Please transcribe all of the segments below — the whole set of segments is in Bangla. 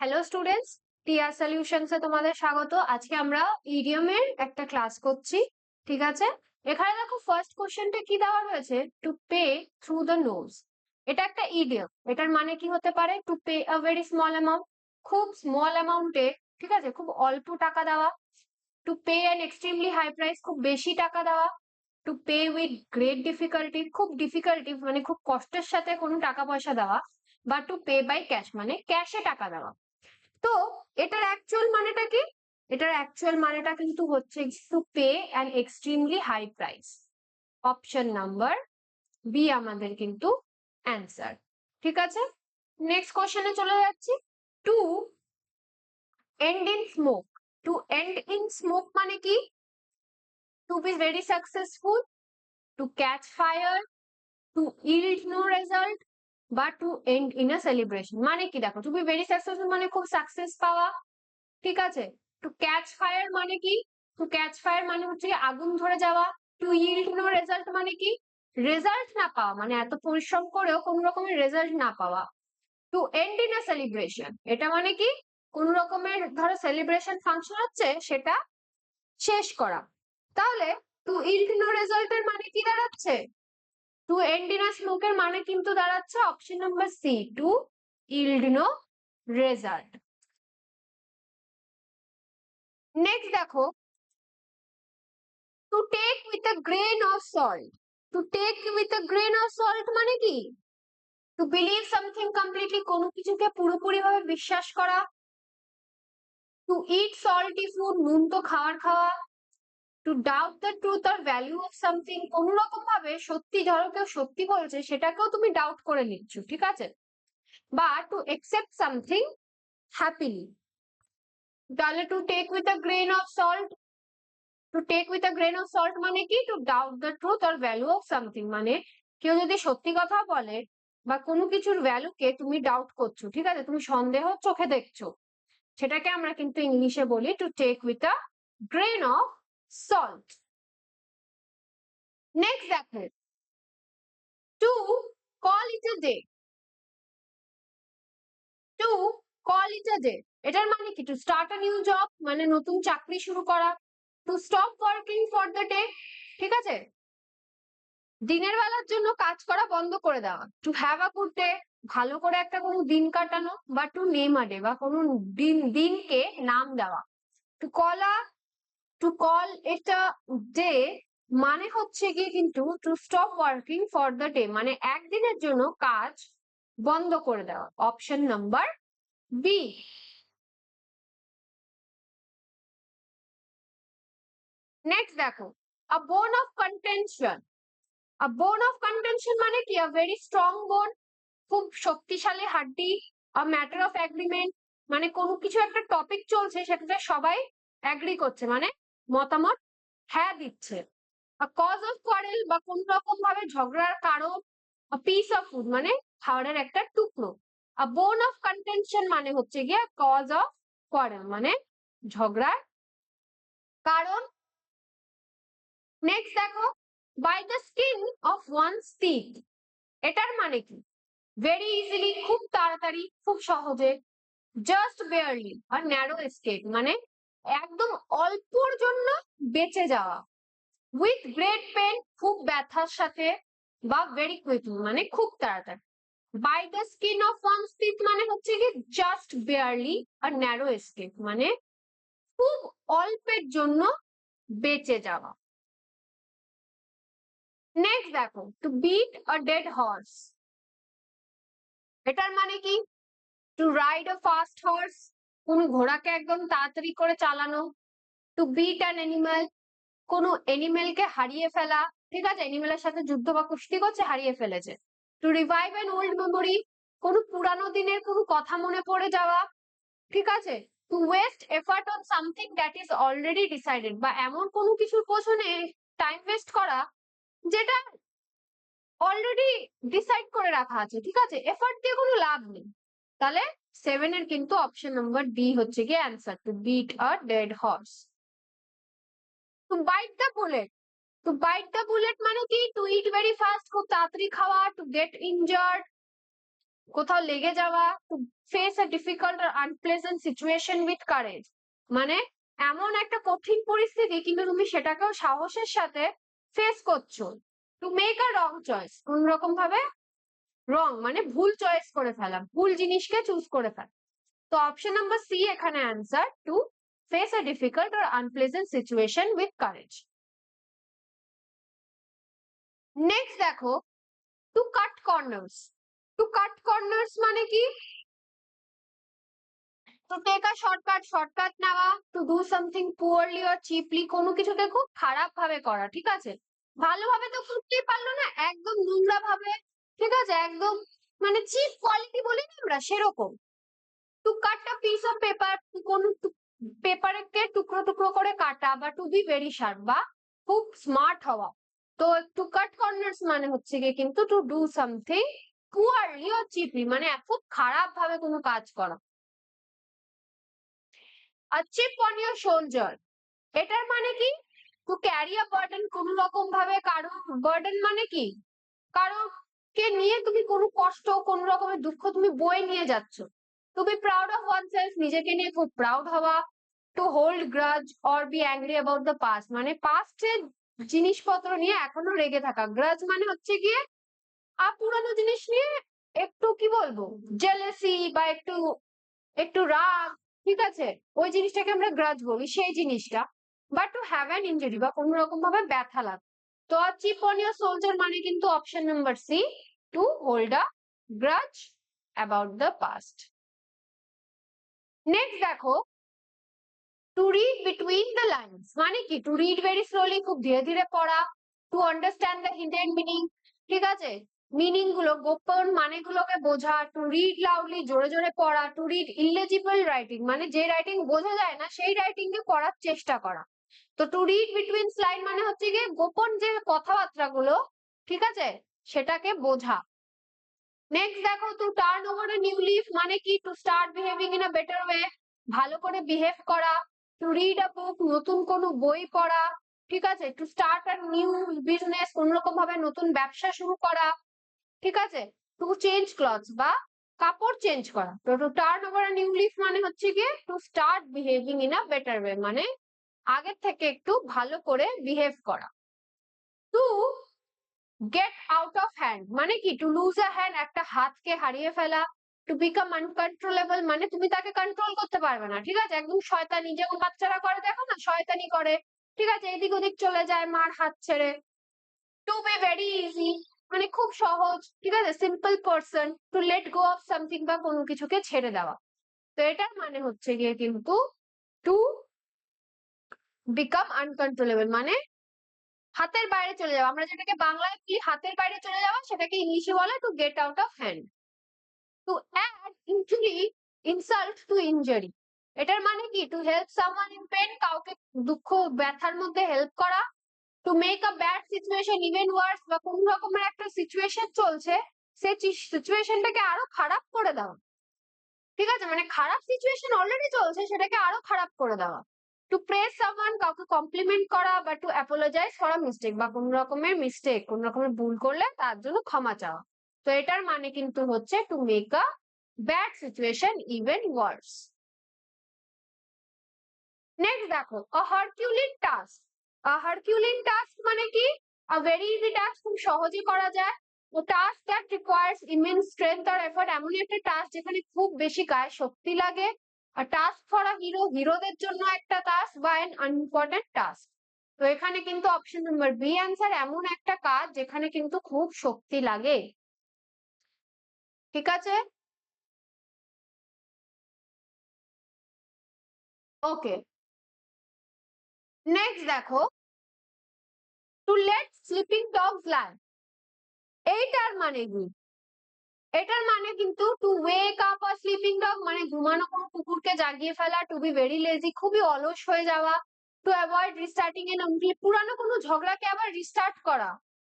হ্যালো স্টুডেন্টস, টিআর সলিউশনসে তোমাদের স্বাগত। আজকে আমরা ইডিয়মের একটা ক্লাস করছি, ঠিক আছে? এখানে দেখো ফার্স্ট কোশ্চেনটা কি দেওয়া রয়েছে, to pay through the nose. এটা একটা ইডিয়ম। এটার মানে কি হতে পারে? To pay a very small amount, খুব স্মল অ্যামাউন্টে, ঠিক আছে, খুব অল্প টাকা দেওয়া। To pay an extremely high price, খুব বেশি টাকা দেওয়া। To pay with great difficulty, খুব ডিফিকাল্টি মানে খুব কষ্টের সাথে কোনো টাকা পয়সা দেওয়া। বা টু পে বাই ক্যাশ মানে ক্যাশে টাকা দেওয়া। তো এটার অ্যাকচুয়াল মানেটা কি? এটার অ্যাকচুয়াল মানেটা কিন্তু হচ্ছে to pay an extremely high price. Option number B আমাদের কিন্তু অ্যান্সার, ঠিক আছে? নেক্সট কোশ্চেনে চলে যাচ্ছি। To end in smoke. To end in smoke মানে কি? To be very successful, to catch fire, to yield no result, বা to end in a celebration. মানে কি? দেখো, টু বি ভেরি সাকসেসফুল মানে খুব সাকসেস পাওয়া, ঠিক আছে? টু ক্যাচ ফায়ার মানে কি? টু ক্যাচ ফায়ার মানে হচ্ছে কি আগুন ধরে যাওয়া। টু ইল্ড নো রেজাল্ট মানে কি? রেজাল্ট না পাওয়া, মানে এত পরিশ্রম করেও কোন রকমের রেজাল্ট না পাওয়া। To end in a celebration, এটা মানে কি? কোন রকমের ধরো সেলিব্রেশন ফাংশন হচ্ছে, সেটা শেষ করা। তাহলে টু ইল্ড নো রেজাল্টের মানে কি দাঁড়াচ্ছে? টু এন্ড ইন আ স্মোকের মানে কিন্তু দাঁড়াচ্ছে option number C, to yield no result. Next দেখো, to take with a grain of salt. To take with a grain of salt মানে কি? টু বিলিভ সামথিং কমপ্লিটলি, কোনো কিছুকে পুরোপুরি ভাবে বিশ্বাস করা। টু ইট সল্টি ফুড, নুন তো খাওয়া। To doubt the truth or value of something, কোন রকম ভাবে সত্যি, ধরো কেউ সত্যি বলছে সেটাকেও তুমি ডাউট করে নিচ্ছ, ঠিক আছে? বা টু একসেপ্ট সামথিং হ্যাপিলি। তাহলে to take with a grain of salt, to take with a grain of salt মানে কি? To doubt the truth or value of something মানে কেউ যদি সত্যি কথা বলে বা কোনো কিছুর ভ্যালুকে তুমি ডাউট করছো, ঠিক আছে, তুমি সন্দেহ চোখে দেখছো, সেটাকে আমরা কিন্তু ইংলিশে বলি to take with a grain of salt. Next দেখো, to call it a day. To call it a day, এটার মানে কি? To start a new job মানে নতুন চাকরি শুরু করা। To stop working for the day, ঠিক আছে, দিনের বেলার জন্য কাজ করা বন্ধ করে দেওয়া। Two have a good day, ভালো করে একটা কোনো দিন কাটানো। বা টু নেম আ ডে, বা কোনো দিনকে নাম দেওয়া। Two call a to call এটা ডে মানে হচ্ছে গিয়ে কিন্তু two stop working for the day মানে একদিনের জন্য কাজ বন্ধ করে দেওয়া। Option number B. নেক্সট দেখো, আ বোন অফ কন্টেনশন। আ বোন অফ কন্টেনশন মানে কি? আ ভেরি স্ট্রং বোন, খুব শক্তিশালী হাড্ডি। আ ম্যাটার অফ এগ্রিমেন্ট মানে কোনো কিছু একটা টপিক চলছে, সেটাতে সবাই এগ্রি করছে, মানে মতামত হ্যাঁ দিচ্ছে। আ কজ অফ কোয়ারেল বা কোন রকম ভাবে ঝগড়ার কারণ। আ পিস অফ ফুড মানে খাবারের একটা টুকরো। আ বোন অফ কন্টেনশন মানে হচ্ছে গিয়ে কজ অফ কোয়ারেল মানে ঝগড়ার কারণ। নেক্সট দেখো, by the skin of one's teeth, এটার মানে কি? ভেরি ইজিলি, খুব তাড়াতাড়ি, খুব সহজে। জাস্ট বেয়ারলি আর ন্যারো এস্কেপ মানে একদম অল্পর জন্য বেঁচে যাওয়া। উইথ গ্রেট পেন, খুব ব্যথার সাথে। বা ভেরি কুইকলি মানে খুব তাড়াতাড়ি। By the skin of one's teeth মানে হচ্ছে কি জাস্ট বেয়ারলি আর ন্যারো এস্কেপ মানে খুব অল্পের জন্য বেঁচে যাওয়া। নেক্সট দেখো, to beat a dead horse, এটার মানে কি? To ride a fast horse, কোন ঘোড়াকে একদম তাড়াতাড়ি করে চালানো। টু বিট অ্যান অ্যানিমাল, কোনো এনিমেলকে হারিয়ে ফেলা, ঠিক আছে, এনিমেলের সাথে যুদ্ধ বা কুস্তি করছে, হারিয়ে ফেলেছে। To revive an old memory, কোনো পুরানো দিনের কোনো কথা মনে পড়ে যাওয়া, ঠিক আছে। To waste effort on something that is already decided বা এমন কোনো কিছুর পেছনে টাইম ওয়েস্ট করা যেটা অলরেডি ডিসাইড করে রাখা আছে, ঠিক আছে, এফার্ট দিয়ে কোনো লাভ নেই। তাহলে 7 এর কিন্তু অপশন নাম্বার ডি হচ্ছে গিয়ে answer, to beat a dead horse. To bite the bullet, to bite the bullet মানে কি? টু ইট ভেরি ফাস্ট, খুব তাড়াতাড়ি খাওয়া। টু গেট ইনজার্ড, কোথাও লেগে যাওয়া, টু ফেস আ ডিফিকাল্ট আর আনপ্লেজেন্ট সিচুয়েশন উইথ কারেজ, মানে এমন একটা কঠিন পরিস্থিতি কিন্তু তুমি সেটাকেও সাহসের সাথে ফেস করছো। টু মেক আ রং চয়েস, কোন রকম ভাবে রং মানে ভুল চয়েস করে ফেলা, ভুল জিনিসকে চুজ করে ফেলা। তো অপশন নাম্বার সি এখানে answer, to face a difficult আর unpleasant situation with courage. Next দেখো, to cut corners. To cut corners মানে কি? To take a shortcut, shortcut নেওয়া, to do something poorly or cheaply, কোনো কিছুকে খুব খারাপ ভাবে করা, ঠিক আছে? ভালোভাবে তো করতেই পারলো না, একদম নোংরা ভাবে, ঠিক আছে, একদম মানে চিপ কোয়ালিটি বলি না আমরা, সেরকম। Two cut a piece of paper, কোন পেপারকে টুকরো টুকরো করে কাটা, বা টু বি ভেরি শার্প, বা খুব স্মার্ট হওয়া। তো টু কাট কর্নার্স মানে হচ্ছে গিয়ে কিন্তু to do something poorly or cheaply, মানে খুব খারাপ ভাবে কোনো কাজ করা। আর চিপ অন ইয়োর শোল্ডার, এটার মানে কি? টু ক্যারি আ বার্ডেন, কোন রকম ভাবে কারো বার্ডেন মানে কি? কারো কে নিয়ে তুমি কোনো কষ্ট, কোন রকমের দুঃখ তুমি বয়ে নিয়ে যাচ্ছ। To be proud of oneself, নিজেকে নিয়ে খুব প্রাউড হওয়া। To hold grudge or be angry about the past, মানে পাস্টের জিনিসপত্র নিয়ে এখনো রেগে থাকা। গ্রাজ মানে হচ্ছে গিয়ে পুরানো জিনিস নিয়ে একটু কি বলবো, জেলেসি, বা একটু একটু রাগ, ঠিক আছে, ওই জিনিসটাকে আমরা গ্রাজ বলি, সেই জিনিসটা। বা টু হ্যাভ অ্যান ইনজুরি, বা কোন রকম ভাবে ব্যথা লাগ। তো চিপ অন ইয়ার সোলজার মানে কিন্তু option number C, to hold a grudge about the past. Next দেখো, to read between the lines মানে কি? টু রিড ভেরি স্লোলি, খুব ধীরে ধীরে পড়া। To understand the hidden meaning, ঠিক আছে, মিনিং গুলো, গোপন মানেগুলোকে বোঝা। টু রিড লাউডলি, জোরে জোরে পড়া। টু রিড ইলেজিবল রাইটিং মানে যে রাইটিং বোঝা যায় না সেই রাইটিং কে পড়ার চেষ্টা করা। তো টু রিড বিটুইন লাইন মানে হচ্ছে গিয়ে গোপন যে কথাবার্তা গুলো, ঠিক আছে, সেটাকে বোঝা। নেক্সট দেখো, to turn over a new leaf মানে কি? To start behaving in a better way, ভালো করে বিহেভ করা। টু রিড আ বুক, নতুন কোনো বই পড়া, ঠিক আছে। Two start a new business, কোন রকম ভাবে নতুন ব্যবসা শুরু করা, ঠিক আছে। টু চেঞ্জ ক্লথস বা কাপড় চেঞ্জ করা। তো to turn over a new leaf মানে হচ্ছে গিয়ে to start behaving in a better way, মানে আগের থেকে একটু ভালো করে বিহেভ করা। Two get out of hand মানে কি? টু লুজ আ হ্যান্ড, একটা হাতকে হারিয়ে ফেলা। টু বিকাম আনকন্ট্রোলেবল মানে তুমি তাকে কন্ট্রোল করতে পারবে না, ঠিক আছে, একদম শয়তানি, যেমন বাচ্চারা করে দেখো না, শয়তানি করে, ঠিক আছে, এদিক ওদিক চলে যায় মার হাত ছেড়ে। টু বি ভেরি ইজি মানে খুব সহজ, ঠিক আছে, simple person. To let go of something বা কোনো কিছুকে ছেড়ে দেওয়া। তো এটার মানে হচ্ছে গিয়ে কিন্তু টু বিকাম আনকন্ট্রোলেবল মানে হাতের বাইরে চলে যাওয়া। আমরা যেটাকে বাংলায় কি হাতের বাইরে চলে যাওয়া, সেটাকে ইংলিশে বলে to get out of hand. To add injury, insult to injury, এটার মানে কি? To help someone in pain, কাউকে দুঃখ ব্যথার মধ্যে হেল্প করা। To make a bad situation even worse, বা কোন রকমের একটা সিচুয়েশন চলছে, সেই সিচুয়েশনটাকে আরো খারাপ করে দেওয়া, ঠিক আছে, মানে খারাপ সিচুয়েশন অলরেডি চলছে সেটাকে আরো খারাপ করে দেওয়া। টু প্রেজ সামওয়ান, কাউকে কমপ্লিমেন্ট করা। বা to apologize for a mistake, বা কোন রকমের মিস্টেক, কোন রকমের ভুল করলে তার জন্য ক্ষমা চাওয়া। তো এটার মানে কিন্তু হচ্ছে to make a bad situation even worse. Next দেখো, আ হারকিউলিন টাস্ক। আ হারকিউলিন টাস্ক মানে কি? আ ভেরি ইজি টাস্ক, খুব সহজে করা যায়। তো task that requires immense strength or effort, এমনই একটা টাস্ক যেখানে খুব বেশি গায়ে শক্তি লাগে। আর টাস্ক ফর আ হিরো, হিরোদের জন্য একটা টাস্ক, বা এন আনইম্পর্টেন্ট টাস্ক। তো এখানে কিন্তু অপশন নাম্বার বি অ্যান্সার, এমন একটা কাজ যেখানে কিন্তু খুব শক্তি লাগে, ঠিক আছে। ওকে, নেক্সট দেখো, to let sleeping dogs lie, এইটার মানে কি? এটার মানে কিন্তু to wake up a sleeping dog মানে ঘুমানো কোনো কুকুরকে জাগিয়ে ফেলা। টু বি ভেরি লেজি, খুবই অলস হয়ে যাওয়া। টু অ্যাভয়েড রিস্টার্টিং এন পুরানো কোনো ঝগড়াকে আবার রিস্টার্ট করা,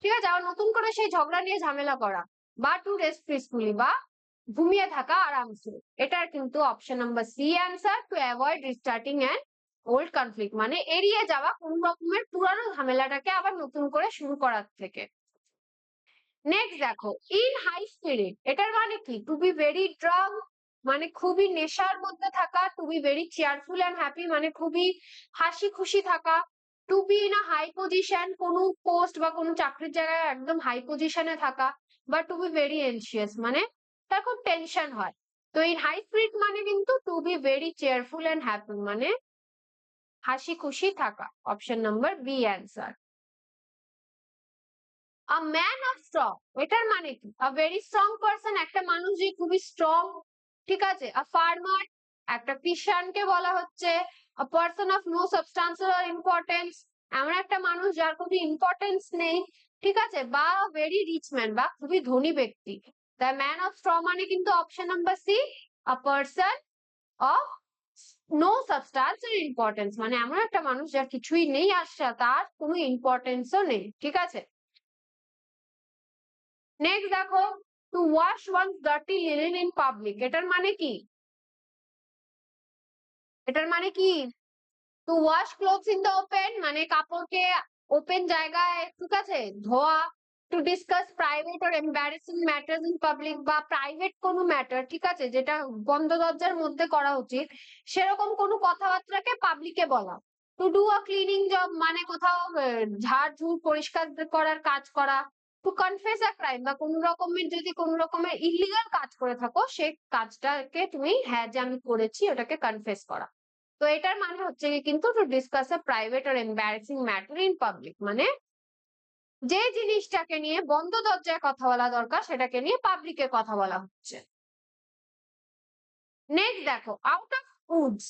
ঠিক আছে, আবার নতুন করে সেই ঝগড়া নিয়ে ঝামেলা করা। বা টু রেস্ট পিসফুলি বা ঘুমিয়ে থাকা আরামসে। এটার কিন্তু option number C answer, to avoid restarting an old conflict মানে এড়িয়ে যাওয়া কোন রকমের পুরানো ঝামেলাটাকে আবার নতুন করে শুরু করার থেকে। নেক্সট দেখো, ইন হাই স্পিরিট, এটার মানে কি? টু বি ভেরি ড্রাঙ্ক মানে খুবই নেশার মধ্যে থাকা, to be very cheerful and happy মানে খুবই হাসি খুশি থাকা, to be in a high position কোনো পোস্ট বা কোনো চাকরির জায়গায় একদম হাই পজিশনে থাকা, বা টু বি ভেরি এনশিয়াস মানে তার খুব টেনশন হয়। তো ইন হাই স্পিরিট মানে কিন্তু to be very cheerful and happy মানে হাসি খুশি থাকা। Option number B answer. A man of strong, এটার মানে কি? আ ভেরি স্ট্রং পারসন, একটা মানুষ যে খুবই স্ট্রং, ঠিক আছে। আ ফার্মার, একটা কৃষাণকে বলা হচ্ছে। A person of no substantial importance, এমন একটা মানুষ যার কোনো ইম্পর্টেন্স নেই, ঠিক আছে। বা ভেরি রিচ ম্যান, বা খুবই ধনী ব্যক্তি। দ্য ম্যান অফ স্ট্রং মানে কিন্তু option number C, a person of no substantial importance মানে এমন একটা মানুষ যার কিছুই নেই, আর তার কোনো ইম্পর্টেন্সও নেই, ঠিক আছে। নেক্সট দেখো, two wash one dirty linen in public, এটার মানে কি? এটার মানে কি? Two wash clothes in the open মানে কাপড়কে ওপেন জায়গায়, ঠিক আছে, ধোয়া। To discuss private or embarrassing matters in public, বা প্রাইভেট কোনো ম্যাটার, ঠিক আছে, যেটা বন্ধ দরজার মধ্যে করা উচিত, সেরকম কোনো কথাবার্তাকে পাবলিকে বলা। To do a cleaning job মানে কোথাও ঝাড় ঝুড় পরিষ্কার করার কাজ করা। টু কনফেস আ ক্রাইম বা কোন রকমের যদি কোন রকমের ইলিগাল কাজ করে থাকো, সেই কাজটাকে তুমি হ্যাঁ যে আমি করেছি ওটাকে কনফেস করা। তো এটার মানে হচ্ছে কি কিন্তু to discuss a private or embarrassing matter in public মানে যে জিনিসটাকে নিয়ে বন্ধ দরজায় কথা বলা দরকার সেটাকে নিয়ে পাবলিকে কথা বলা হচ্ছে। নেক্সট দেখো, out of Woods,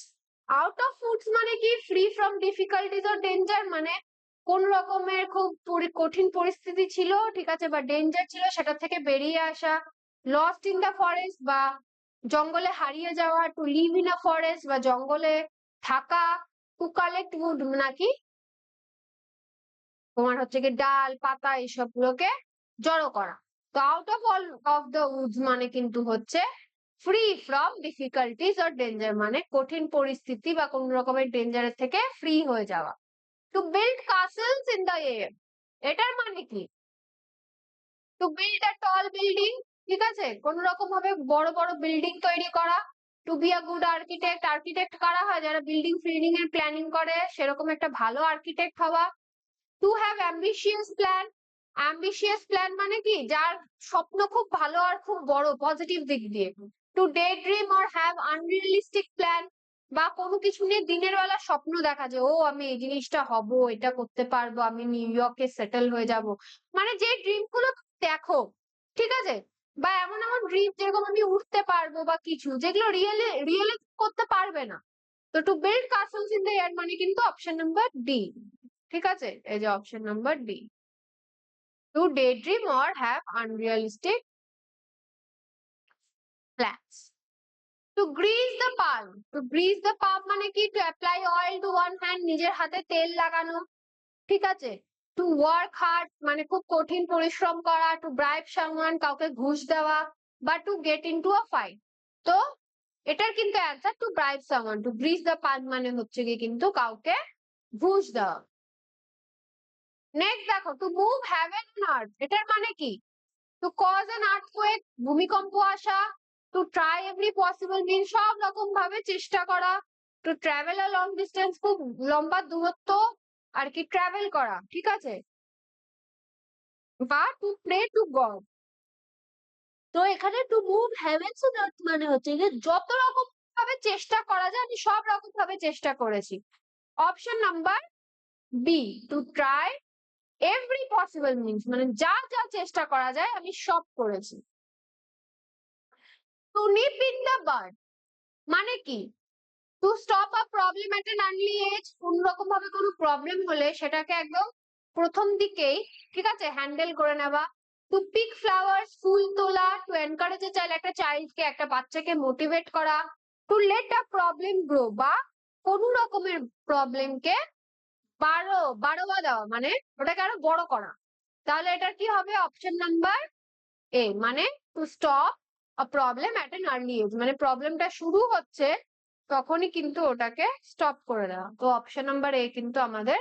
out of Woods মানে কি? Free from difficulties or danger মানে কোন রকমের খুব কঠিন পরিস্থিতি ছিল, ঠিক আছে, বা ডেঞ্জার ছিল, সেটা থেকে বেরিয়ে আসা। লস্ট ইন দ্য ফরেস্ট বা জঙ্গলে হারিয়ে যাওয়া। To live in a forest বা জঙ্গলে থাকা। টু কালেক্ট উড নাকি তোমার হচ্ছে কি ডাল পাতা এইসব গুলোকে জড়ো করা। তো out of all of the Woods মানে কিন্তু হচ্ছে free from difficulties or danger মানে কঠিন পরিস্থিতি বা কোন রকমের ডেঞ্জারের থেকে ফ্রি হয়ে যাওয়া। To build castles in the air, এটার মানে কি? To build a tall building, ঠিক আছে, কোন রকম ভাবে বড় বড় বিল্ডিং তৈরি করা। To be a good architect, architect কারা হয়? যারা বিল্ডিং ফিল্ডিং এর প্ল্যানিং করে, সেরকম একটা ভালো আর্কিটেক্ট হওয়া। To have ambitious plan, ambitious plan মানে কি? যার স্বপ্ন খুব ভালো আর খুব বড় পজিটিভ দিক দিয়ে। To daydream or have unrealistic plan বা কোনো কিছু নিয়ে দিনের বেলা স্বপ্ন দেখা যায়, ও আমি এই জিনিসটা হব, এটা করতে পারবো, আমি নিউ ইয়র্কে সেটেল হয়ে যাব, মানে যে ড্রিম গুলো দেখো, ঠিক আছে, বা এমন এমন ড্রিম যেরকম আমি উঠতে পারবো বা কিছু যেগুলো রিয়েলি করতে পারবে না। তো to build castles in the air মানে কিন্তু অপশন নাম্বার ডি, ঠিক আছে, এই যে option number D. To daydream or have unrealistic plans. To grease the palm, to grease the palm মানে কি? To apply oil to one hand, নিজের হাতে তেল লাগানো, ঠিক আছে। টু ওয়ার্ক হার্ড মানে খুব কঠিন পরিশ্রম করা। টু ব্রাইব সামওয়ান কাউকে ঘুষ দেওয়া, বা to get into a fight. তো এটার কিন্তু answer to bribe someone. To grease the palm মানে হচ্ছে কি কিন্তু কাউকে ঘুষ দেওয়া। নেক্সট দেখো, to move heaven on earth, এটার মানে কি? টু কজ অ্যান আর্থকুয়েক, ভূমিকম্প আসা। To try every possible mean সব রকম ভাবে চেষ্টা করা। To travel a long distance খুব লম্বা দূরত্ব আর কি ট্রাভেল করা, ঠিক আছে। বা টু প্রে টু গড। তো এখানে to move heavens on earth মানে হচ্ছে যে যত রকম ভাবে চেষ্টা করা যায় আমি সব রকম ভাবে চেষ্টা করেছি। Option number B, to try every possible means মানে যা যা চেষ্টা করা যায় আমি সব করেছি। To nip in the bird মানে কি? To stop a problem at an early age, কোন রকম ভাবে কোনো প্রবলেম হলে সেটাকে একদম প্রথম দিকেই, ঠিক আছে, হ্যান্ডেল করে নেওয়া। টু পিক ফ্লাওয়ার্স, ফুল তোলা। টু এনকারেজ এ চাইল্ড, একটা চাইল্ডকে একটা বাচ্চাকে মোটিভেট করা। To let a problem grow বা কোন রকমের প্রবলেমকে বাড়োয়া দেওয়া মানে ওটাকে আরো বড় করা। তাহলে এটা কি হবে? অপশন নাম্বার এ মানে to stop a problem at an early age মানে প্রবলেমটা শুরু হচ্ছে তখনই কিন্তু ওটাকে স্টপ করে দেওয়া। তো অপশন নাম্বার এ কিন্তু আমাদের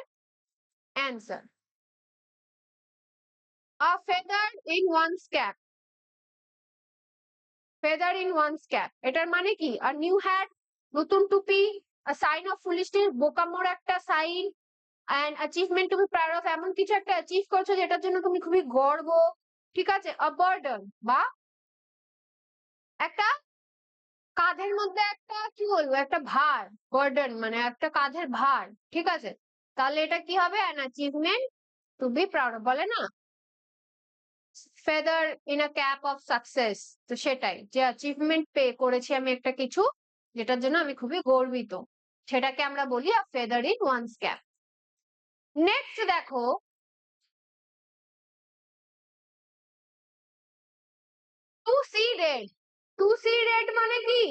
answer. A feather in one's cap. Feather in one's cap. এটার মানে কি? A new hat, নতুন টুপি, a sign of foolishness, বোকামোর একটা sign, and achievement to be proud of, এমন কিছু একটা অ্যাচিভ করছো যেটার জন্য তুমি খুবই গর্ব, ঠিক আছে? A burden বা একটা কাঁধের মধ্যে একটা কি বলবো একটা ভার, বার্ডেন মানে একটা কাঁধের ভার, ঠিক আছে? তাহলে এটা কি হবে? An achievement to be proud of, বলে না feather in a cap of success. তো সেটাই, যে অ্যাচিভমেন্ট পে করেছি আমি একটা কিছু যেটার জন্য আমি খুবই গর্বিত, সেটাকে আমরা বলি a feather in one's cap. Next দেখো, to see red. To see red মানে কি?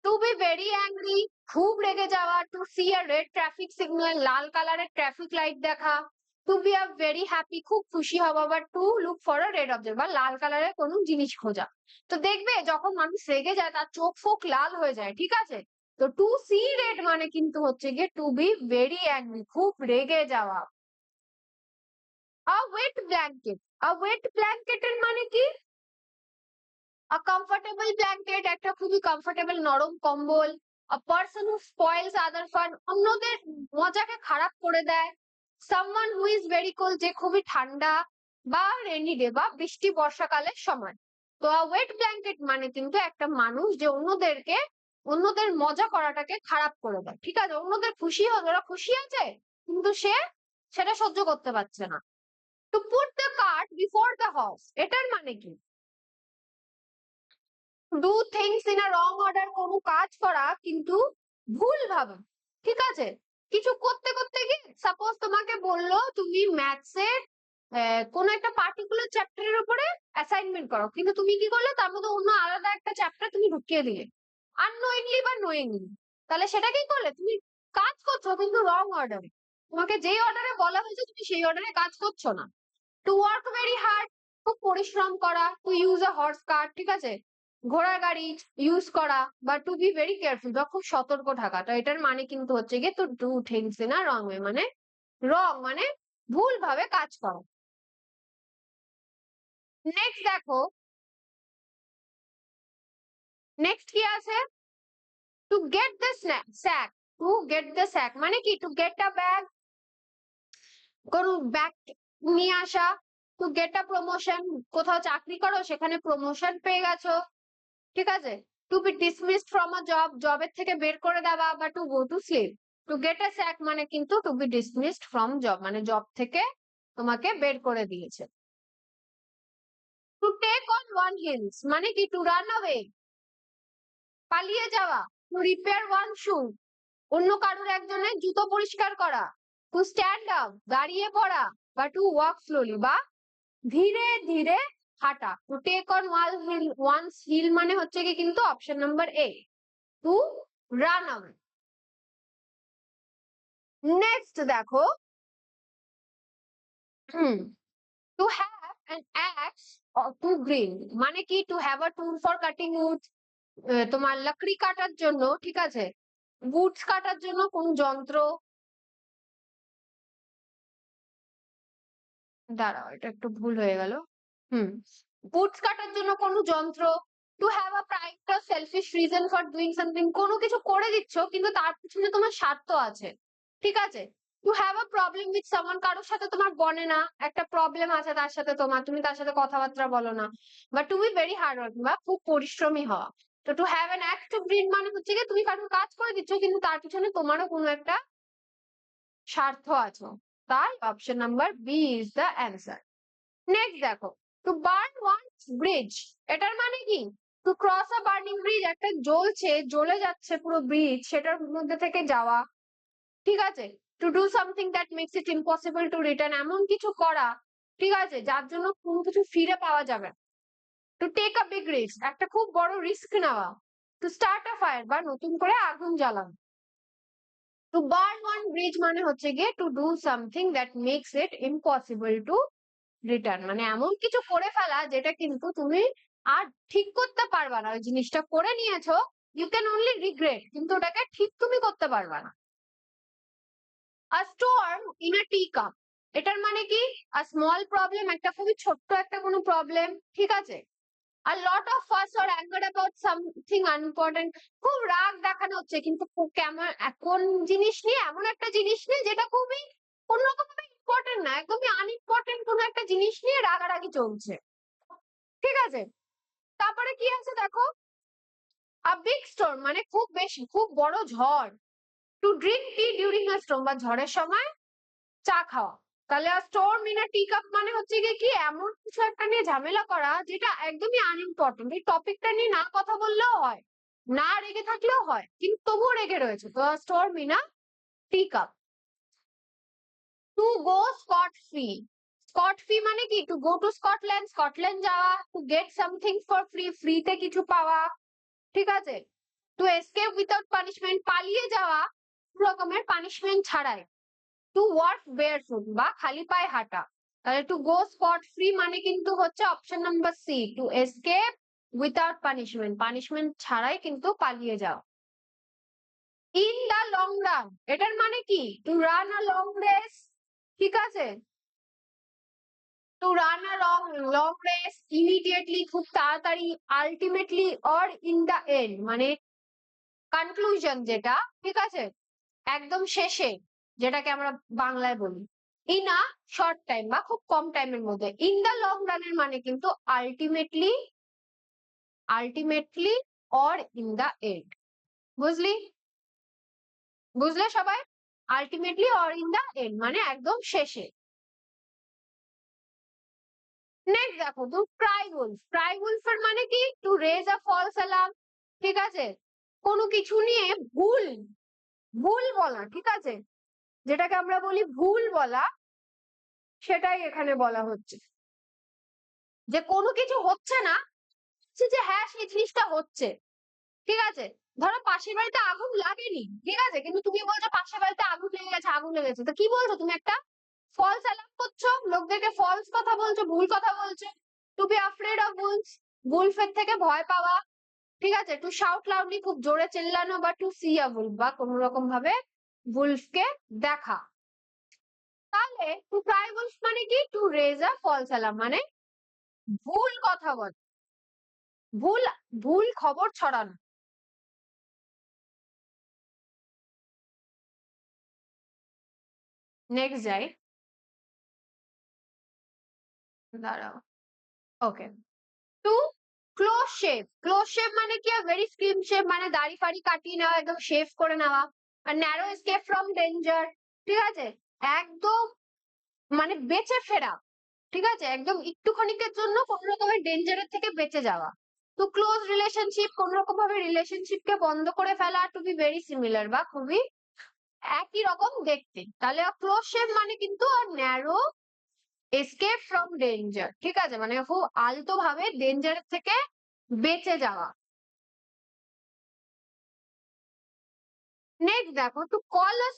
টু বি ভেরি অ্যাংরি, খুব রেগে যাওয়া। To see a red traffic signal, লাল কালারের ট্রাফিক লাইট দেখা। To be a very happy, খুব খুশি হওয়া। বা to look for a red object, বা লাল কালারের কোনো জিনিস খোঁজা। তো দেখবে যখন মানুষ রেগে যায় তার চোখ ফোক লাল হয়ে যায়, ঠিক আছে? তো টু সি রেড মানে কিন্তু হচ্ছে গিয়ে টু বি ভেরি অ্যাংরি, খুব রেগে যাওয়া। আ ওয়েট ব্ল্যাঙ্কেট। আ ওয়েট ব্ল্যাঙ্কেটের মানে কি? আ কমফোর্টেবল ব্ল্যাঙ্কেট, একটা খুবই কমফোর্টেবল নরম কম্বল। আ person who spoils other fun, অন্যদের মজাকে খারাপ করে দেয়। Someone who is very cold, যে খুবই ঠান্ডা। বা রেনি ডে, বা বৃষ্টি বর্ষাকালের সময়। তো আ ওয়েট ব্ল্যাঙ্কেট মানে কিন্তু একটা মানুষ যে অন্যদের মজা করাটাকে খারাপ করে দেয়, ঠিক আছে? অন্যদের খুশি হবে, ওরা খুশি আছে কিন্তু সে সেটা সহ্য করতে পারছে না। To put the cart before the horse, এটার মানে কি? Do things in a wrong order, কোনো কাজ করা কিন্তু ভুল ভাবে, ঠিক আছে? কিছু করতে করতে গিয়ে সাপোজ তোমাকে বললো তুমি ম্যাথসের কোন একটা পার্টিকুলার চ্যাপ্টারের উপরে অ্যাসাইনমেন্ট করো, কিন্তু তুমি কি করলে তার মধ্যে অন্য আলাদা একটা চ্যাপ্টার তুমি ঢুকিয়ে দিলে, আননোয়িংলি বা নোয়িংলি। তাহলে সেটা কি করলে? তুমি কাজ করছো কিন্তু রং অর্ডারে, তোমাকে যেই অর্ডারে বলা হয়েছে তুমি সেই অর্ডারে কাজ করছো না। টু ওয়ার্ক ভেরি হার্ড, খুব পরিশ্রম করা। টু ইউজ আ হর্স কার, ঠিক আছে? ঘোড়ার গাড়ি ইউজ করা। বা টু বি ভেরি কেয়ারফুল, বা খুব সতর্ক থাকা। তো এটার মানে কিন্তু হচ্ছে গিয়ে তো do things in a wrong way, মানে রং মানে ভুল ভাবে কাজ করো। নেক্সট দেখো, নেক্সট কি আছে? To get the sec. To get the sec মানে কি? টু গেট আ ব্যাগ, কোন ব্যাগ নিয়ে আসা। টু গেট আ প্রমোশন, কোথাও চাকরি করো সেখানে প্রমোশন পেয়ে গেছো, ঠিক আছে? To be dismissed from a job, জবের থেকে বের করে দেওয়া। বা to go to sleep. To get a sack মানে কিন্তু to be dismissed from job, মানে জব থেকে তোমাকে বের করে দিয়েছে। To take on one hills মানে কি? টু রান অ্যাওয়ে, পালিয়ে যাওয়া। টু রিপেয়ার ওয়ান শু, অন্য কারোর একজনের জুতো পরিষ্কার করা। টু স্ট্যান্ড আপ, দাঁড়িয়ে পড়া। বা টু ওয়াক স্লোলি, বা ধীরে ধীরে হাঁটা। To take on one's heel মানে হচ্ছে কি কিন্তু option number A, to run away. Next দেখো, to have an axe to grind মানে কি? To have a tool for cutting wood, তোমার লাকড়ি কাটার জন্য, ঠিক আছে? উডস কাটার জন্য কোন যন্ত্র। দাঁড়াও, এটা একটু ভুল হয়ে গেল। হুম, উডস কাটার জন্য কোনো যন্ত্র। To have a private or selfish reason for doing something, কোনো কিছু করে দিচ্ছ কিন্তু তার পিছনে তোমার স্বার্থ আছে, ঠিক আছে? Two have a problem with someone, কারোর সাথে তোমার বনে না, একটা প্রবলেম আছে তার সাথে তোমার, তুমি তার সাথে কথাবার্তা বলো না। বা to be very hard working, বা খুব পরিশ্রমী হওয়া। তো to have an axe to grind মানে হচ্ছে কি তুমি কারোর কাজ করে দিচ্ছ কিন্তু তার পিছনে তোমারও কোনো একটা স্বার্থ আছে। তাই option number B is the answer. Next দেখো, টু বার্ন ওয়ানস ব্রিজ, এটার মানে কি? To cross a burning bridge, একটা জ্বলছে জ্বলে যাচ্ছে পুরো ব্রিজ, সেটার মধ্যে থেকে যাওয়া, ঠিক আছে? To do something that makes it impossible to return, এমন কিছু করা, ঠিক আছে, যার জন্য কোনো কিছু ফিরে পাওয়া যাবে না। To take a big risk, একটা খুব বড় রিস্ক নেওয়া। টু স্টার্ট আ ফায়ার, বা নতুন করে আগুন জ্বালানো। টু বার্ন ওয়ান ব্রিজ মানে হচ্ছে গিয়ে to do something that makes it impossible to return, মানে এমন কিছু করে ফেলা যেটা কিন্তু তুমি আর ঠিক করতে পারবা না। ওই জিনিসটা করে নিয়েছো, ইউ ক্যান অনলি রিগ্রেট, কিন্তু ওটাকে ঠিক তুমি করতে পারবা না। A storm in a tea cup, এটার মানে কি আ স্মল প্রবলেম, একটা খুবই ছোট্ট একটা কোনো প্রবলেম, ঠিক আছে? a lot of fuss or anger about something unimportant, খুব রাগ দেখানো হচ্ছে কিন্তু কেমন কোন জিনিস নিয়ে, এমন একটা জিনিস নিয়ে যেটা খুবই কোনোরকম ভাবে ইম্পর্টেন্ট না, একদমই আনইম্পর্টেন্ট কোনো একটা জিনিস নিয়ে রাগারাগি চলছে, ঠিক আছে? তারপরে কি আছে দেখো, a big storm মানে খুব বেশি, খুব বড় ঝড়, to drink tea during a storm বা ঝড়ের সময় চা খাওয়া। তাহলে স্টোর মিনা টি কাপ মানে হচ্ছে গিয়ে কি এমন কিছু একটা নিয়ে ঝামেলা করা যেটা একদমই আনইম্পর্টেন্ট, এই টপিকটা নিয়ে না কথা বললেও হয়, না রেগে থাকলেও হয়, কিন্তু তবুও রেগে রয়েছে, তো storm in a tea cup. To go scot free, scot free মানে কি to go to Scotland, Scotland যাওয়া, to get something for free, ফ্রিতে কিছু পাওয়া, ঠিক আছে? টু এসকেপ উইথাউট পানিশমেন্ট, পালিয়ে যাওয়া রকমের পানিশমেন্ট ছাড়াই। টু ওয়াক বেয়ারফুট বা খালি পায়ে হাঁটা। তাহলে টু গো স্পট ফ্রি মানে কিন্তু হচ্ছে option number C, to escape without punishment, punishment ছাড়াই কিন্তু পালিয়ে যাও। ইন দা লং রান, এটার মানে কি to run a long race, ঠিক আছে? To run a long race immediately, খুব তাড়াতাড়ি, ultimately or in the end মানে কনক্লুশন যেটা, ঠিক আছে, একদম শেষে, যেটাকে আমরা বাংলায় বলি। ইন আ শর্ট টাইম বা খুব কম টাইমের মধ্যে। ইন দা লং রানের মানে কিন্তু ultimately, ultimately or in the end. বুঝলি? বুঝলে সবাই? Ultimately or in the end মানে একদম শেষে। নেক্সট দেখো, টু ক্রাই উলফ, ক্রাই উলফের মানে কি to raise a false alarm, ঠিক আছে? কোনো কিছু নিয়ে ভুল, ভুল বলা, ঠিক আছে, যেটাকে আমরা বলি ভুল বলা, সেটাই এখানে বলা হচ্ছে, যে কোনো কিছু হচ্ছে না, যে হ্যাঁ সেই জিনিসটা হচ্ছে, ঠিক আছে? ধরো পাশের বাড়িতে আগুন লাগেনি, ঠিক আছে, কিন্তু তুমি বলছো পাশের বাড়িতে আগুন লেগে গেছে, আগুন লেগেছে, তো কি বলছো তুমি? একটা ফলস অ্যালার্ম করছো, লোকদেরকে ফলস কথা বলছো, ভুল কথা বলছো। To be afraid of wolves, উলফের থেকে ভয় পাওয়া, ঠিক আছে? টু শাউট লাউডলি, খুব জোরে চেল্লানো, বা টু সি আ উলফ বা কোনো রকম ভাবে উলফকে দেখা। তাহলে টু ক্রাই উলফ মানে কি to raise a false alarm মানে ভুল কথা বল, ভুল, ভুল খবর ছড়ানো। নেক্সট যাই, দাঁড়াও, okay. To close shave, close shave মানে কি ভেরি স্লিম শেভ মানে দাড়ি ফাড়ি কাটিয়ে নেওয়া, একদম শেভ করে নেওয়া। আর ন্যারো এসকেপ ফ্রম ডেঞ্জার, ঠিক আছে, একদম মানে বেঁচে ফেরা, ঠিক আছে, একদম একটুখানিকের জন্য কোন রকমের ডেঞ্জারের থেকে বেঁচে যাওয়া। তো ক্লোজ রিলেশনশিপ, কোন রকম ভাবে রিলেশনশিপকে বন্ধ করে ফেলা, টু বি ভেরি সিমিলার বা খুবই একই রকম দেখতে। তাহলে ক্লোজ শেভ মানে কিন্তু ন্যারো এসকেপ ফ্রম ডেঞ্জার, ঠিক আছে, মানে খুব আলতো ভাবে ডেঞ্জারের থেকে বেঁচে যাওয়া। নেক্সট দেখো, টু কল আ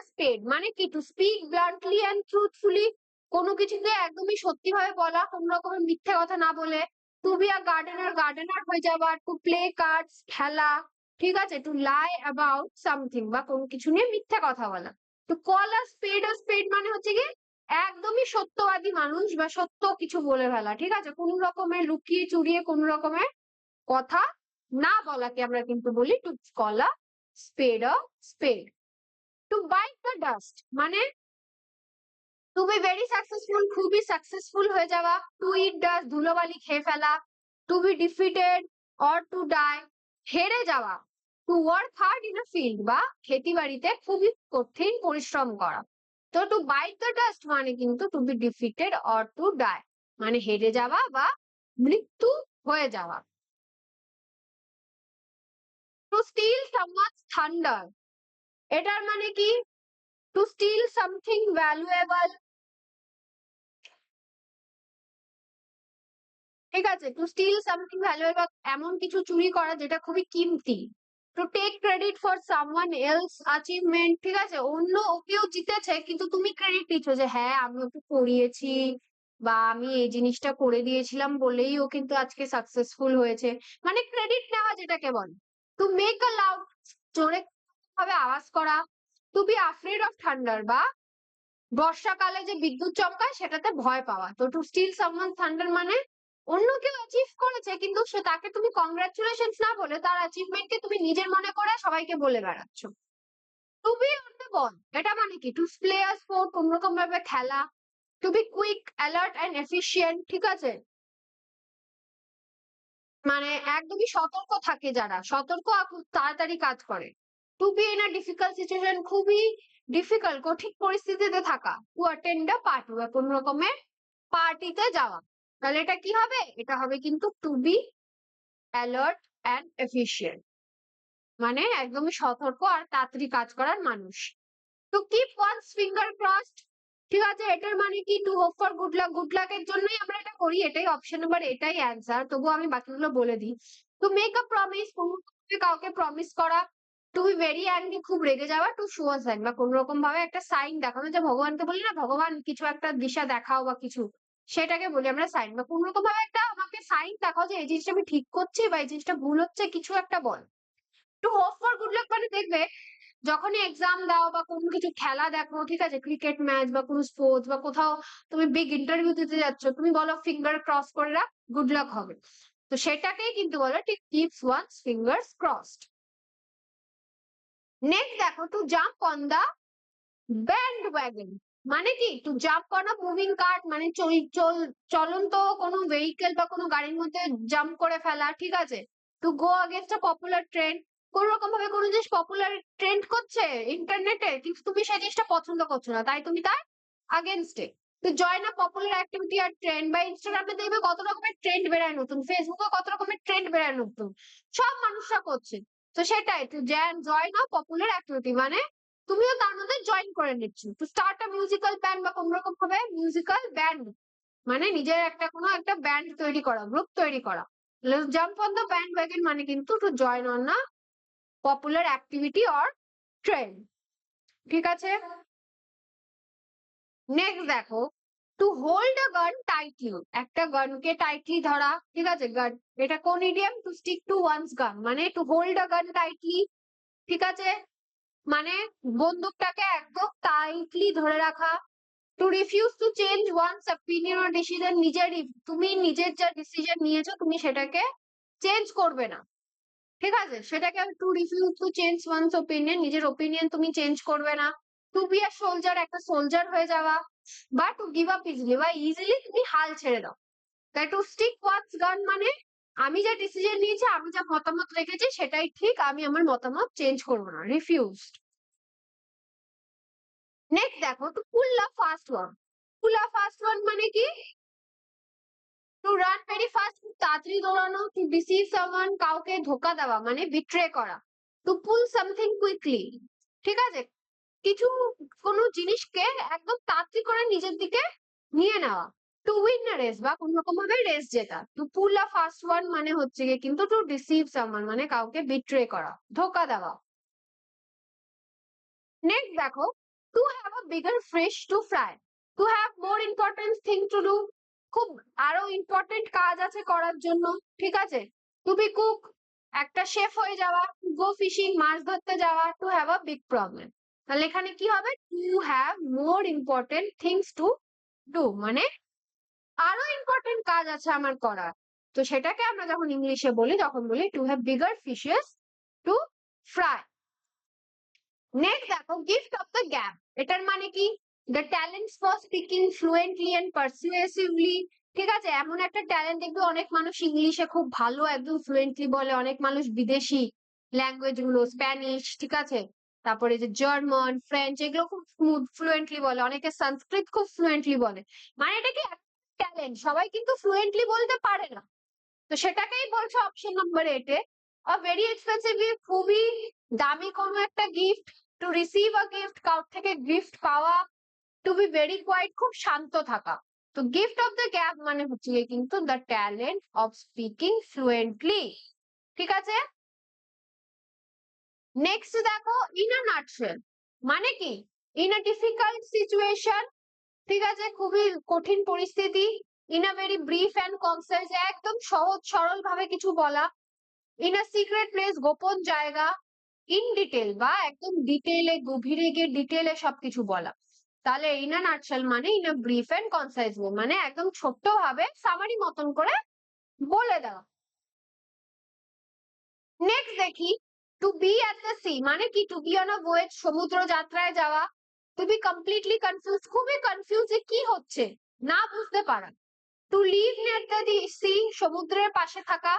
স্পেড মানে কি টু স্পিক ব্লান্টলি অ্যান্ড ট্রুথফুলি, কোনো কিছুকে একদমই সত্যি ভাবে বলা, কোন রকমের মিথ্যে কথা না বলে। To be a gardener, gardener হয়ে যাওয়া। টু প্লে কার্ডস, খেলা, ঠিক আছে। টু লাই অ্যাবাউট সামথিং বা কোনো কিছু নিয়ে মিথ্যে কথা বলা। টু কল আ স্পেড মানে হচ্ছে কি একদমই সত্যবাদী মানুষ বা সত্য কিছু বলে ফেলা, ঠিক আছে, কোন রকমের লুকিয়ে চুরিয়ে কোন রকমের কথা না বলাকে আমরা কিন্তু বলি to call a spade. To bite the dust মানে টু বি ভেরি সাকসেসফুল, খুবই সাকসেসফুল হয়ে যাওয়া। টু ইট ডাস্ট, ধুলোবালি খেয়ে ফেলা। To be defeated or to die, হেরে যাওয়া। To work hard in a field বা খেতি বাড়িতে খুবই কঠিন পরিশ্রম করা। তো টু বাইট দ্য ডাস্ট মানে কিন্তু to be defeated or to die মানে হেরে যাওয়া বা মৃত্যু হয়ে যাওয়া। টু স্টিল সামওয়ানস থান্ডার, এটার মানে কি টু স্টিল সামথিং ভ্যালুয়েবল, ঠিক আছে, টু স্টিল সামথিং ভ্যালুয়েবল এমন কিছু চুরি করা যেটা খুবই কিমতি। To take credit for someone else achievement, ঠিক আছে, অন্য কেউ জিতেছে কিন্তু তুমি ক্রেডিট নিচ্ছ যে হ্যাঁ আমি ওকে করিয়েছি বা আমি এই জিনিসটা করে দিয়েছিলাম বলেই ও কিন্তু আজকে সাকসেসফুল হয়েছে, মানে ক্রেডিট নেওয়া যেটাকে বলে। টু মেক আ লাউড, জোরে ভাবে আওয়াজ করা। To be afraid of thunder বা বর্ষাকালে যে বিদ্যুৎ চমকায় সেটাতে ভয় পাওয়া। তো টু স্টিল সামওয়ান থান্ডার মানে অন্য কেউ অ্যাচিভ করেছে কিন্তু সে তাকে তুমি কংগ্রাচুলেশনস না বলে তার অ্যাচিভমেন্টকে তুমি নিজের মনে করে সবাইকে বলে বেড়াচ্ছ। To be on the ball এটা মানে কি? টু প্লে আ স্পোর্ট, কোন রকম ভাবে খেলা। To be quick, alert and efficient, ঠিক আছে? মানে একদমই সতর্ক থাকে যারা, সতর্ক আর খুব তাড়াতাড়ি কাজ করে। To be in a difficult situation, খুবই ডিফিকাল্ট কঠিন পরিস্থিতিতে থাকা। টু অ্যাটেন্ড আ পার্টি বা কোন রকমের পার্টিতে যাওয়া। তাহলে এটা কি হবে? এটা হবে কিন্তু to be alert and efficient, মানে একদমই সতর্ক আর তাড়াতাড়ি কাজ করার মানুষ। To keep one's finger crossed, ঠিক আছে, এটার মানে কি? To hope for good luck, good লাকের জন্যই আমরা এটা করি, এটাই অপশন নাম্বার, এটাই অ্যান্সার। তবুও আমি বাকিগুলো বলে দিই। টু মেক আ প্রমিস, কাউকে প্রমিস করা। টু বি ভেরি অ্যাংরি, খুব রেগে যাওয়া। টু শো আ সাইন বা কোন রকম ভাবে একটা সাইন দেখানো, যে ভগবানকে বলি না ভগবান কিছু একটা দিশা দেখাও বা কিছু, সেটাকে বলি আমরা সাইন। বা কোন রকম ভাবে একটা আমাকে সাইন দেখাও যে এই জিনিসটা আমি ঠিক করছি বা এই জিনিসটা ভুল হচ্ছে, কিছু একটা বল। To hope for good luck মানে দেখবে যখনই এক্সাম দাও বা কোনো কিছু খেলা দেখো, ঠিক আছে, ক্রিকেট ম্যাচ বা কোনো স্পোর্টস বা কোথাও তুমি বিগ ইন্টারভিউ দিতে যাচ্ছ, তুমি বলো ফিঙ্গার ক্রস করে রাখ, গুড লাক হবে। তো সেটাকেই কিন্তু বলো ঠিক keeps one's fingers crossed. Next দেখো, to jump on the bandwagon মানে কি? To jump on a moving cart মানে চলন্ত কোনো ভেহিকেল বা কোনো গাড়ির মধ্যে জাম্প করে ফেলা, ঠিক আছে। To go against a popular trend, কোন রকম ভাবে কোনো জিনিস পপুলার ট্রেন্ড করছে ইন্টারনেটে, কিন্তু তুমি সেই জিনিসটা পছন্দ করছো না, তাই তুমি তার আগেনস্টে। To join a popular activity or trend, বা ইনস্টাগ্রামে দেখবে কত রকমের ট্রেন্ড বেরায় নতুন, ফেসবুকে কত রকমের ট্রেন্ড বেরায় নতুন, সব মানুষরা করছে। তো সেটাই to join a popular activity মানে তুমিও তার মধ্যে জয়েন করে নিচ্ছ। টু স্টার্ট আ মিউজিক্যাল ব্যান্ড বা কোন রকম ভাবে মিউজিক্যাল ব্যান্ড মানে নিজের একটা কোনো একটা ব্যান্ড তৈরি করা, গ্রুপ তৈরি করা। Jump on the band wagon মানে কিন্তু to join on a popular activity or trend, ঠিক আছে। নেক্সট দেখো, টু হোল্ড আ গান টাইটলি, একটা গানকে টাইটলি ধরা, ঠিক আছে। গান, এটা কোন idiom? To stick to one's gun মানে টু হোল্ড আ গান টাইটলি, ঠিক আছে, মানে বন্দুকটাকে একদম টাইটলি ধরে রাখা। To refuse to change one's opinion or decision, তুমি নিজের যা ডিসিশন নিয়েছো তুমি সেটাকে চেঞ্জ করবে না, ঠিক আছে, সেটাকে to refuse to change one's opinion, নিজের ওপিনিয়ন তুমি চেঞ্জ করবে না। টু বি আ সোলজার, একটা সোলজার হয়ে যাওয়া। বা টু গিভ আপ ইজিলি, বা ইজিলি তুমি হাল ছেড়ে দাও। তাই টু স্টিক ওয়াটস গান মানে আমি যা ডিসিশন নিয়েছি, আমি যা মতামত রেখেছি সেটাই ঠিক, আমি আমার মতামত চেঞ্জ করবো না, রিফিউজড। নেক্সট দেখো, টু পুল আ ফাস্ট ওয়ান, পুল আ ফাস্ট ওয়ান মানে কি? টু রান ভেরি ফাস্ট, খুব তাড়াতাড়ি দৌড়ানো। টু ডিসিভ সামওয়ান, কাউকে ধোকা দেওয়া মানে বিট্রে করা। টু পুল সামথিং কুইকলি, ঠিক আছে, কিছু কোনো জিনিসকে একদম তাড়াতাড়ি করে নিজের দিকে নিয়ে নেওয়া। টু উইন আ রেস বা কোন রকম ভাবে রেস জেতা। টু পুল আ ফাস্ট ওয়ান মানে হচ্ছে গিয়ে কিন্তু টু ডিসিভ সামওয়ান মানে কাউকে বিট্রে করা, ধোকা দেওয়া। নেক্সট দেখো, to have a bigger fish two fry, to have more important thing to do, খুব আরো ইম্পর্টেন্ট কাজ আছে করার জন্য, ঠিক আছে। টু বি কুক, একটা শেফ হয়ে যাওয়া। গো ফিশিং, মাছ ধরতে যাওয়া। Two have a big problem, তাহলে এখানে কি হবে? To have more important things to do মানে আরো ইম্পর্টেন্ট কাজ আছে আমার করার। তো সেটাকে আমরা যখন ইংলিশে বলি তখন বলি to have bigger fishes to fry. Next দেখো, গিফট অফ দ্য গ্যাপ, এটার মানে কি? The talents for speaking fluently and persuasively, ঠিক আছে, এমন একটা ট্যালেন্ট দেখবে অনেক মানুষ ইংলিশে খুব ভালো একদম ফ্লুয়েন্টলি বলে, অনেক মানুষ বিদেশি ল্যাঙ্গুয়েজ গুলো স্প্যানিশ, ঠিক আছে, তারপরে যে জার্মান ফ্রেঞ্চ এগুলো খুব ফ্লুয়েন্টলি বলে, অনেকে সংস্কৃত খুব ফ্লুয়েন্টলি বলে। মানে এটা কি ট্যালেন্ট, সবাই কিন্তু ফ্লুয়েন্টলি বলতে পারে না। তো সেটাকেই বলছে অপশন নাম্বার এটে আ ভেরি এক্সপেন্সিভ গিফট, খুবই দামি কোনো একটা gift. To receive a gift, কারোর থেকে গিফট পাওয়া। টু বি ভেরি কোয়াইট, খুব শান্ত থাকা। তো গিফট অফ দ্য গ্যাপ মানে হচ্ছে কিন্তু the talent of speaking fluently, ঠিক আছে। নেক্সট দেখো, ইন আ নাটশেল মানে কি? ইন আ ডিফিকাল্ট সিচুয়েশন, ঠিক আছে, খুবই কঠিন পরিস্থিতি। In a very brief and concise, একদম সহজ সরল ভাবে কিছু বলা। ইন আ সিক্রেট প্লেস, গোপন জায়গা। ইন ডিটেল বা একদম ডিটেলে গভীরে গিয়ে ডিটেলে সবকিছু বলা। তাহলে ইন আ নাটশেল মানে in a brief and concise way, মানে একদম ছোট্ট ভাবে সামারি মতন করে বলে দেওয়া। নেক্সট দেখি, to be at the sea মানে কি? To be on a voyage, সমুদ্র যাত্রায় যাওয়া। টু বি কমপ্লিটলি কনফিউজ, খুবই কনফিউজ যে কি হচ্ছে, না বুঝতে পারা। To live near the sea, সমুদ্রের পাশে থাকা।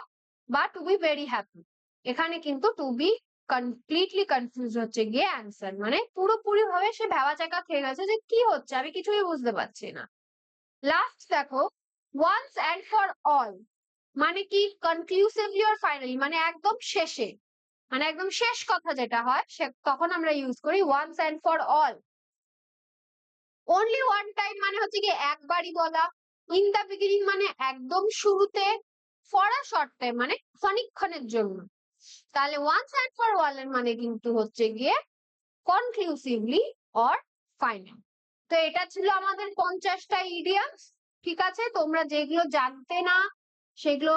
বা টু বি ভেরি হ্যাপি, এখানে কিন্তু টু বি কমপ্লিটলি কনফিউজ হচ্ছে গিয়ে অ্যান্সার, মানে পুরোপুরি ভাবে সে ভেবাচাকা খেয়ে গেছে যে কি হচ্ছে, আমি কিছুই বুঝতে পারছি না। লাস্ট দেখো, ওয়ান্স অ্যান্ড ফর অল মানে কি? কনক্লুসিভলি অর ফাইনালি, মানে একদম শেষে, মানে একদম শেষ কথা যেটা হয় তখন আমরা ইউজ করি once and for all. Only one time মানে হচ্ছে কি একবারই বলা। ইন দা বিগিনিং মানে একদম শুরুতে। ফর আ শর্ট টাইম মানে ক্ষণিকক্ষণের জন্য। তাহলে ওয়ান্স অ্যান্ড ফর অল এর মানে কিন্তু হচ্ছে গিয়ে কনক্লুসিভলি অর ফাইনাল। তো এটা ছিল আমাদের 50টা ইডিয়মস। ঠিক আছে, তোমরা যেগুলো জানতে না সেগুলো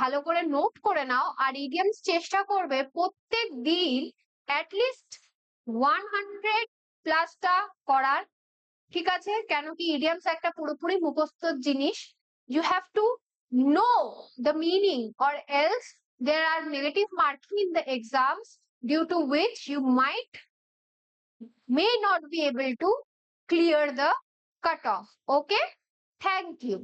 ভালো করে নোট করে নাও, আর ইডিয়মস চেষ্টা করবে প্রত্যেক দিন অ্যাটলিস্ট 100+টা করার। ঠিক আছে, কেন কি ইডিয়মস একটা পুরোপুরি মুখস্থ জিনিস। You have to know the meaning or else there are negative marking in the exams due to which you may not be able to clear the cutoff. Okay, thank you.